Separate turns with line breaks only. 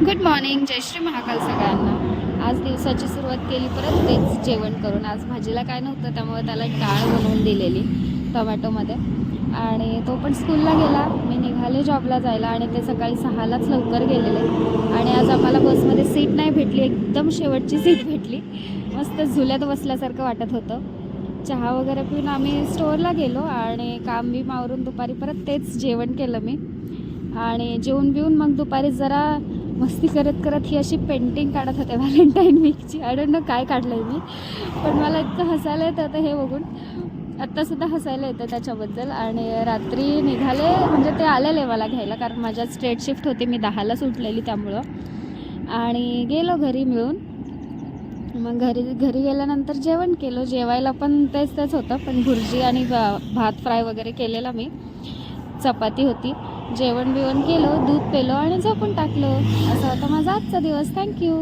Good morning, जय श्री महाकाल सगळ्यांना। आज दिवसाची सुरुवात केली परत तेच जेवण करून। आज भाजीला काय नव्हतं त्यामुळे त्याला डाळ बनवून दिलेली टोमॅटोमध्ये आणि तो पण स्कूलला गेला। मी निघाले जॉबला जायला आणि ते सकाळी 6लाच लवकर गेलेले आणि आज आम्हाला बसमध्ये सीट नाही भेटली, एकदम शेवटची सीट भेटली। मस्त झुल्यात बसल्यासारखं वाटत होतं। चहा वगैरे पिऊन आम्ही स्टोअरला गेलो आणि काम बी मावरून दुपारी परत तेच जेवण केलं मी आणि जेवून बिवून मग दुपारी जरा मस्ती करत करत ही अशी पेंटिंग काढत होते व्हॅलेंटाईन वीकची। आय डोंट नो काय काढलं आहे मी, पण मला इतकं हसायला येतं होतं हे बघून, आत्तासुद्धा हसायला येतं त्याच्याबद्दल। आणि रात्री निघाले म्हणजे ते आलेले मला घ्यायला, कारण माझ्या स्ट्रेट शिफ्ट होती, मी 10ला सुटलेली त्यामुळं। आणि गेलो घरी मिळून। मग घरी गेल्यानंतर जेवण केलं। जेवायला पण तेच होतं, पण भुर्जी आणि भात फ्राय वगैरे केलेला मी, चपाती होती। जेवण बिवण केलं, दूध पेलो आणि झोपून टाकलं। असा होता माझा आजचा दिवस। थँक्यू।